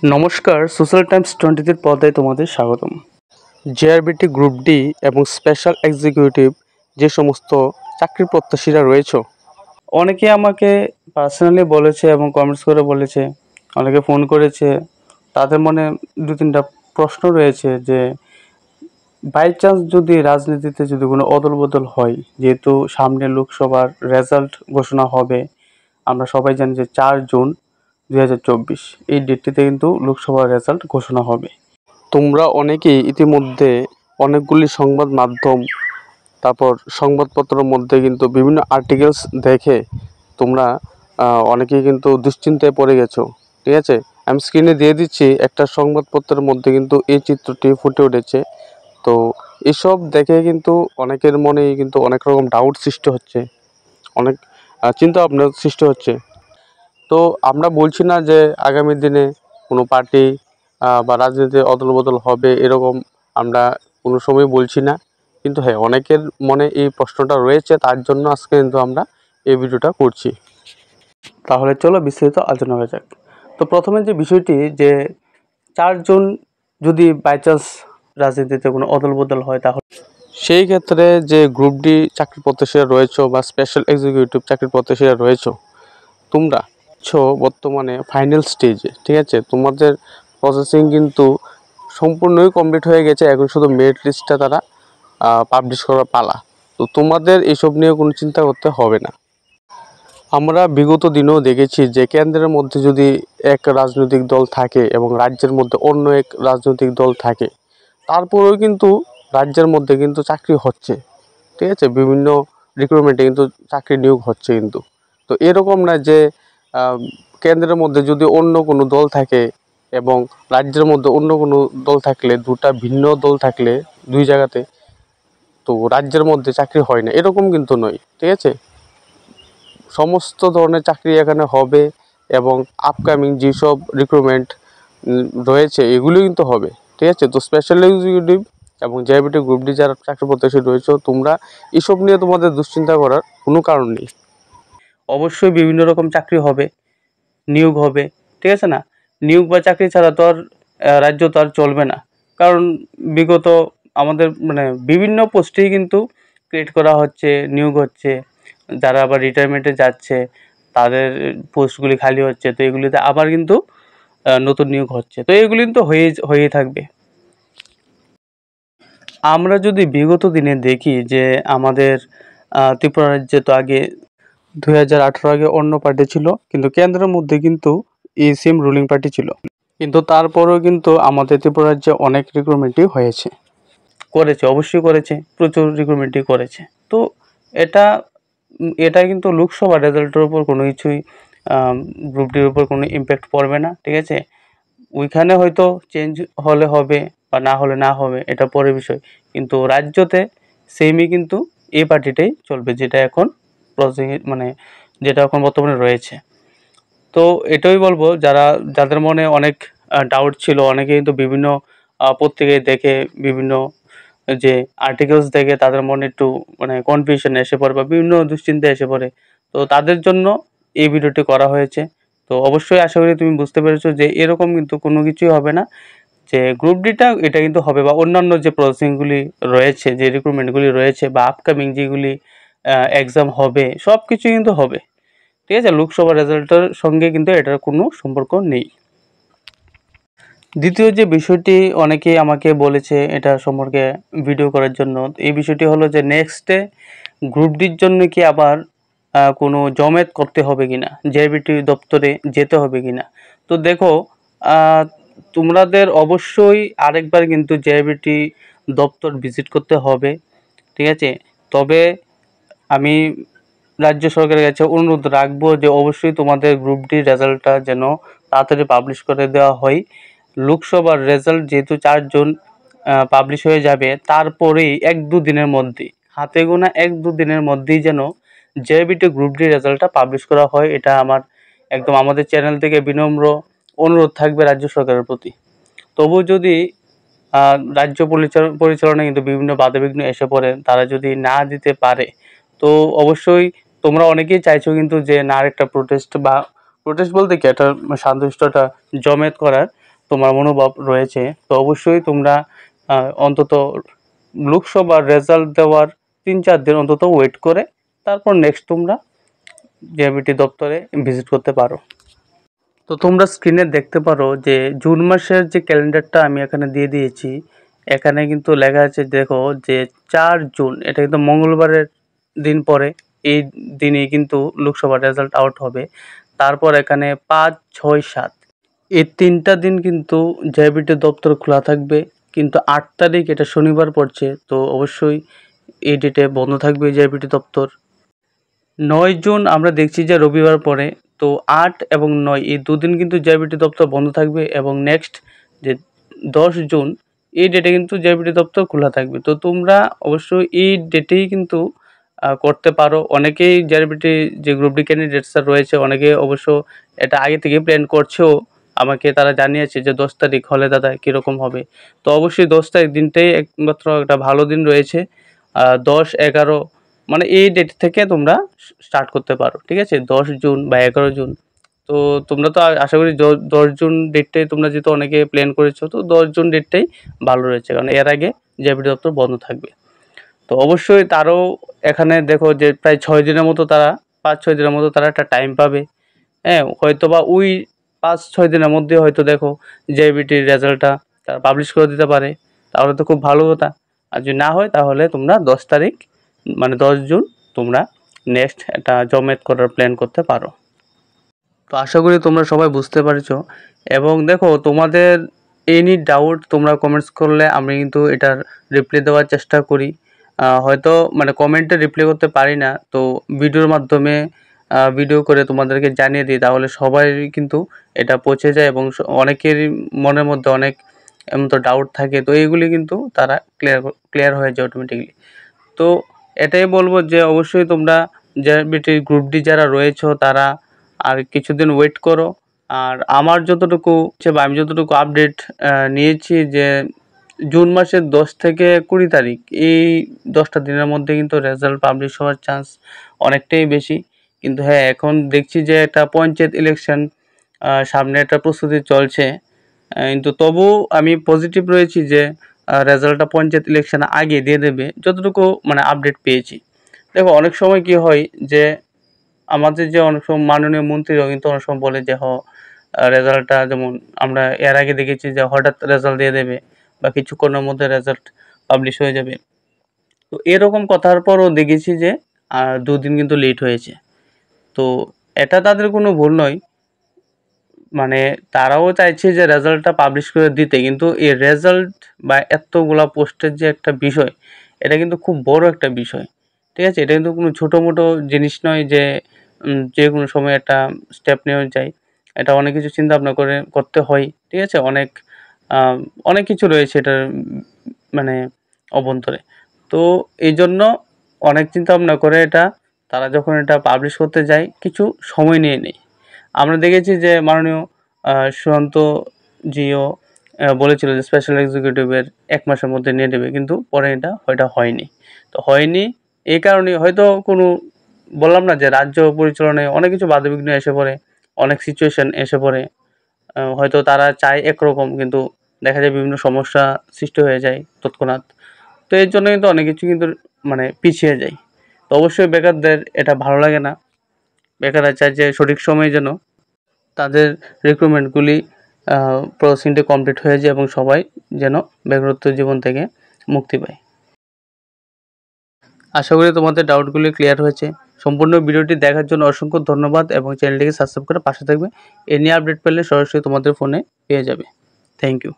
নমস্কার, social Times 23 পর্দায় তোমাদের স্বাগতম। জেআরবিটি গ্রুপ ডি এবং স্পেশাল এক্সিকিউটিভ যে সমস্ত চাকরির প্রত্যাশীরা রয়েছে, অনেকে আমাকে পার্সোনালি বলেছে এবং কমেন্টস করে বলেছে, অনেকে ফোন করেছে। তাদের মনে দু তিনটা প্রশ্ন রয়েছে যে বাই চান্স যদি রাজনীতিতে যদি কোনো অদলবদল হয়, যেহেতু সামনে লোকসভার রেজাল্ট ঘোষণা হবে, আমরা সবাই জানি যে 4 জুন 2024 এই ডেটটিতে কিন্তু লোকসভার রেজাল্ট ঘোষণা হবে। তোমরা অনেকেই ইতিমধ্যে অনেকগুলি সংবাদ মাধ্যম, তারপর সংবাদপত্রের মধ্যে কিন্তু বিভিন্ন আর্টিকেলস দেখে তোমরা অনেকেই কিন্তু দুশ্চিন্তায় পড়ে গেছো। ঠিক আছে, আমি স্ক্রিনে দিয়ে দিচ্ছি, একটা সংবাদপত্রের মধ্যে কিন্তু এই চিত্রটি ফুটে উঠেছে। তো এসব দেখে কিন্তু অনেকের মনেই কিন্তু অনেক রকম ডাউট সৃষ্টি হচ্ছে, অনেক চিন্তা ভাবনার সৃষ্টি হচ্ছে। তো আমরা বলছি না যে আগামী দিনে কোনো পার্টি বা রাজনীতির অদলবদল হবে, এরকম আমরা কোনো সময় বলছি না। কিন্তু হ্যাঁ, অনেকের মনে এই প্রশ্নটা রয়েছে, তার জন্য আজকে কিন্তু আমরা এই ভিডিওটা করছি। তাহলে চলো বিস্তারিত আলোচনা হয়ে যাক। তো প্রথমে যে বিষয়টি, যে 4 জুন যদি বাই চান্স রাজনীতিতে কোনো অদলবদল হয়, তাহলে সেই ক্ষেত্রে যে গ্রুপ ডি চাকরি প্রত্যাশীরা রয়েছে বা স্পেশাল এক্সিকিউটিভ চাকরি প্রত্যাশীরা রয়েছে, তোমরা বর্তমানে ফাইনাল স্টেজে। ঠিক আছে, তোমাদের প্রসেসিং কিন্তু সম্পূর্ণই কমপ্লিট হয়ে গেছে, এখন শুধু মেরিট লিস্টটা তারা পাবলিশ করার পালা। তো তোমাদের এসব নিয়ে কোনো চিন্তা করতে হবে না। আমরা বিগত দিনেও দেখেছি যে কেন্দ্রের মধ্যে যদি এক রাজনৈতিক দল থাকে এবং রাজ্যের মধ্যে অন্য এক রাজনৈতিক দল থাকে, তারপরেও কিন্তু রাজ্যের মধ্যে কিন্তু চাকরি হচ্ছে। ঠিক আছে, বিভিন্ন রিক্রুটমেন্টে কিন্তু চাকরি নিয়োগ হচ্ছে কিন্তু। তো এরকম না যে কেন্দ্রের মধ্যে যদি অন্য কোনো দল থাকে এবং রাজ্যের মধ্যে অন্য কোনো দল থাকলে, দুটা ভিন্ন দল থাকলে দুই জায়গাতে, তো রাজ্যের মধ্যে চাকরি হয় না, এরকম কিন্তু নয়। ঠিক আছে, সমস্ত ধরনের চাকরি এখানে হবে এবং আপকামিং যেসব রিক্রুটমেন্ট রয়েছে এগুলো কিন্তু হবে। ঠিক আছে, তো স্পেশাল এক্সিকিউটিভ এবং জেআরবিটি গ্রুপ ডি যারা চাকরি প্রত্যাশী রয়েছে, তোমরা এসব নিয়ে তোমাদের দুশ্চিন্তা করার কোনো কারণ নেই। অবশ্যই বিভিন্ন রকম চাকরি হবে, নিয়োগ হবে। ঠিক আছে না, নিয়োগ বা চাকরি ছাড়া তো আর রাজ্য তো আর চলবে না। কারণ বিগত আমাদের বিভিন্ন পোস্টেই কিন্তু ক্রিয়েট করা হচ্ছে, নিয়োগ হচ্ছে। যারা আবার রিটায়ারমেন্টে যাচ্ছে, তাদের পোস্টগুলি খালি হচ্ছে, তো এগুলিতে আবার কিন্তু নতুন নিয়োগ হচ্ছে। তো এগুলি তো হয়েই থাকবে। আমরা যদি বিগত দিনে দেখি যে আমাদের ত্রিপুরা রাজ্যে তো আগে 2018 আগে অন্য পার্টি ছিল, কিন্তু কেন্দ্রের মধ্যে কিন্তু এই সেম রুলিং পার্টি ছিল। কিন্তু তারপরেও কিন্তু আমাদের ত্রিপুরা রাজ্যে অনেক রিক্রুটমেন্টই করেছে, অবশ্যই করেছে, প্রচুর রিক্রুটমেন্টই করেছে। তো এটা এটা কিন্তু লোকসভা রেজাল্টের উপর কোনো কিছুই গ্রুপ ডির উপর কোনো ইম্প্যাক্ট পড়বে না। ঠিক আছে, ওইখানে হয়তো চেঞ্জ হলে হবে বা না হলে না হবে, এটা পরের বিষয়। কিন্তু রাজ্যতে সেমই কিন্তু এই পার্টিটাই চলবে, যেটা এখন প্রসেসিং যেটা এখন বর্তমানে রয়েছে। তো এটাই বলবো, যাদের মনে অনেক ডাউট ছিল, অনেকে কিন্তু বিভিন্ন পত্রিকায় দেখে, বিভিন্ন যে আর্টিকেলস দেখে তাদের মনে একটু কনফিউশন এসে পড়ে বা বিভিন্ন দুশ্চিন্তা এসে পড়ে। তো তাদের জন্য এই ভিডিওটি করা হয়েছে। তো অবশ্যই আশা করি তুমি বুঝতে পেরেছো যে এরকম কিন্তু কোনো কিছুই হবে না, যে গ্রুপ ডিটা এটা কিন্তু হবে, বা অন্যান্য যে প্রসেসিংগুলি রয়েছে, যে রিক্রুটমেন্টগুলি রয়েছে বা আপকামিং যেগুলি এক্সাম হবে, সব কিছু কিন্তু হবে। ঠিক আছে, লোকসভা রেজাল্টের সঙ্গে কিন্তু এটার কোনো সম্পর্ক নেই। দ্বিতীয় যে বিষয়টি অনেকেই আমাকে বলেছে এটা সম্পর্কে ভিডিও করার জন্য, এই বিষয়টি হলো যে নেক্সটে গ্রুপ ডির জন্য কি আবার কোনো জমায়েত করতে হবে কিনা, জেআরবিটি দপ্তরে যেতে হবে কিনা। তো দেখো, তোমাদের অবশ্যই আরেকবার কিন্তু জেআরবিটি দপ্তর ভিজিট করতে হবে। ঠিক আছে, তবে আমি রাজ্য সরকারের কাছে অনুরোধ রাখবো যে অবশ্যই তোমাদের গ্রুপ ডি রেজাল্টটা যেন তাড়াতাড়ি পাবলিশ করে দেওয়া হয়। লোকসভার রেজাল্ট যেহেতু 4 জুন পাবলিশ হয়ে যাবে, তারপরেই 1-2 দিনের মধ্যেই, হাতে গোনা 1-2 দিনের মধ্যেই যেন জেআরবিটি গ্রুপ ডি রেজাল্টটা পাবলিশ করা হয়। এটা আমার একদম আমাদের চ্যানেল থেকে বিনম্র অনুরোধ থাকবে রাজ্য সরকারের প্রতি। তবু যদি রাজ্য পরিচালনায় কিন্তু বিভিন্ন বাধাবিঘ্ন এসে পড়ে, তারা যদি না দিতে পারে, তো অবশ্যই তোমরা অনেকেই চাইছো কিন্তু যে না, আরেকটা প্রোটেস্ট বলতে কি, একটা শান্তশিষ্ট একটা জমায়েত করার। তোমার মনোভাব রয়েছে, তো অবশ্যই তোমরা অন্তত লোকসভার রেজাল্ট দেওয়ার 3-4 দিন অন্তত ওয়েট করে তারপর নেক্সট তোমরা জিআরবিটি দপ্তরে ভিজিট করতে পারো। তো তোমরা স্ক্রিনে দেখতে পারো যে জুন মাসের যে ক্যালেন্ডারটা আমি এখানে দিয়ে দিয়েছি, এখানে কিন্তু লেখা আছে, দেখো যে 4 জুন, এটা কিন্তু মঙ্গলবারের দিন পরে, এই দিনে কিন্তু লোকসভার রেজাল্ট আউট হবে। তারপর এখানে 5, 6, 7 এই 3টা দিন কিন্তু জিআরবিটি দপ্তর খোলা থাকবে, কিন্তু 8 তারিখ এটা শনিবার পড়ছে, তো অবশ্যই এই ডেটে বন্ধ থাকবে জিআরবিটি দপ্তর। 9 জুন আমরা দেখছি যে রবিবার পড়ে, তো 8 এবং 9 এই দুদিন কিন্তু জিআরবিটি দপ্তর বন্ধ থাকবে, এবং নেক্সট যে 10 জুন এই ডেটে কিন্তু জিআরবিটি দপ্তর খোলা থাকবে। তো তোমরা অবশ্যই এই ডেটেই কিন্তু করতে পারো। অনেকেই জিআরবিটি যে গ্রুপ ডি ক্যান্ডিডেটসরা রয়েছে অনেকে অবশ্য এটা আগে থেকে প্ল্যান করছেও, আমাকে তারা জানিয়েছে যে 10 তারিখ হলে দাদা কীরকম হবে। তো অবশ্যই 10 তারিখ দিনটাই একমাত্র একটা ভালো দিন রয়েছে। 10, 11 মানে এই ডেট থেকে তোমরা স্টার্ট করতে পারো, ঠিক আছে, 10 জুন বা 11 জুন। তো তোমরা তো আশা করি 10 জুন ডেটটাই তোমরা যেহেতু অনেকে প্ল্যান করেছো, তো 10 জুন ডেটটাই ভালো রয়েছে, কারণ এর আগে জিআরবিটি দপ্তর বন্ধ থাকবে। তো অবশ্যই তারও এখানে দেখো যে প্রায় 6 দিনের মতো তারা 5-6 দিনের মতো তারা একটা টাইম পাবে। হ্যাঁ, হয়তো বা ওই 5-6 দিনের মধ্যে হয়তো দেখো জিআরবিটির রেজাল্টটা তারা পাবলিশ করে দিতে পারে, তাহলে তো খুব ভালো কথা। আর যদি না হয় তাহলে তোমরা 10 তারিখ মানে 10 জুন তোমরা নেক্সট একটা জমায়েত করার প্ল্যান করতে পারো। তো আশা করি তোমরা সবাই বুঝতে পারছো, এবং দেখো তোমাদের এনি ডাউট তোমরা কমেন্টস করলে আমি কিন্তু এটার রিপ্লাই দেওয়ার চেষ্টা করি। হয়তো মানে কমেন্টে রিপ্লাই করতে পারি না, তো ভিডিওর মাধ্যমে ভিডিও করে তোমাদেরকে জানিয়ে দিই, তাহলে সবাই কিন্তু এটা পৌঁছে যায়, এবং অনেকেরই মনের মধ্যে অনেক এমন তো ডাউট থাকে, তো এইগুলি কিন্তু তারা ক্লিয়ার হয়ে যায় অটোমেটিকলি। তো এটাই বলবো যে অবশ্যই তোমরা জিআরবিটি গ্রুপ ডি যারা রয়েছো তারা আর কিছুদিন ওয়েট করো। আর আমার যতটুকু বা আমি যতটুকু আপডেট নিয়েছি যে জুন মাসের 10 থেকে 20 তারিখ এই 10টা দিনের মধ্যে কিন্তু রেজাল্ট পাবলিশ হওয়ার চান্স অনেকটাই বেশি। কিন্তু হ্যাঁ, এখন দেখছি যে একটা পঞ্চায়েত ইলেকশন সামনে একটা প্রস্তুতি চলছে, কিন্তু তবু আমি পজিটিভ রয়েছি যে রেজাল্টটা পঞ্চায়েত ইলেকশন আগে দিয়ে দেবে, যতটুকু মানে আপডেট পেয়েছি। দেখো অনেক সময় কি হয় যে আমাদের যে অনেক সময় মাননীয় মন্ত্রীরাও কিন্তু অনেক সময় বলে যে রেজাল্টটা, যেমন আমরা এর আগে দেখেছি যে হঠাৎ রেজাল্ট দিয়ে দেবে বা কিছুক্ষণের মধ্যে রেজাল্ট পাবলিশ হয়ে যাবে। তো এরকম কথার পরও দেখেছি যে 2 দিন কিন্তু লেট হয়েছে। তো এটা তাদের কোনো ভুল নয়, মানে তারাও চাইছে যে রেজাল্টটা পাবলিশ করে দিতে, কিন্তু এই রেজাল্ট বা এতগুলা পোস্টের যে একটা বিষয়, এটা কিন্তু খুব বড় একটা বিষয়, ঠিক আছে। এটা কিন্তু কোনো ছোটো মোটো জিনিস নয় যে যে কোনো সময় একটা স্টেপ নেওয়া যায়। এটা অনেক কিছু চিন্তা ভাবনা করতে হয়, ঠিক আছে। অনেক কিছু রয়েছে এটার মানে অভ্যন্তরে। তো এই জন্য অনেক চিন্তা ভাবনা করে এটা তারা যখন এটা পাবলিশ করতে যায় কিছু সময় নিয়ে নেয়। আমরা দেখেছি যে মাননীয় সুশান্ত জিও বলেছিল যে স্পেশাল এক্সিকিউটিভের 1 মাসের মধ্যে নিয়ে দেবে, কিন্তু পরে এটা হয়নি। তো হয়নি এই কারণে হয়তো কোনো, বললাম না যে রাজ্য পরিচালনায় অনেক কিছু বাধাবিঘ্ন এসে পড়ে, অনেক সিচুয়েশন এসে পড়ে। হয়তো তারা চায় একরকম, কিন্তু দেখা যায় বিভিন্ন সমস্যা সৃষ্টি হয়ে যায় তৎক্ষণাৎ। তো এর জন্য কিন্তু অনেক কিছু কিন্তু মানে পিছিয়ে যায়। তো অবশ্যই বেকারদের এটা ভালো লাগে না। বেকাররা চায় যে সঠিক সময়ে যেন তাদের রিক্রুটমেন্টগুলি প্রসেসিংটা কমপ্লিট হয়ে যায় এবং সবাই যেন বেকারত্ব জীবন থেকে মুক্তি পায়। আশা করি তোমাদের ডাউটগুলি ক্লিয়ার হয়েছে। সম্পূর্ণ ভিডিওটি দেখার জন্য অসংখ্য ধন্যবাদ, এবং চ্যানেলটিকে সাবস্ক্রাইব করে পাশে থাকবে। এ নিয়ে আপডেট পেলে সরাসরি তোমাদের ফোনে পেয়ে যাবে। Thank you.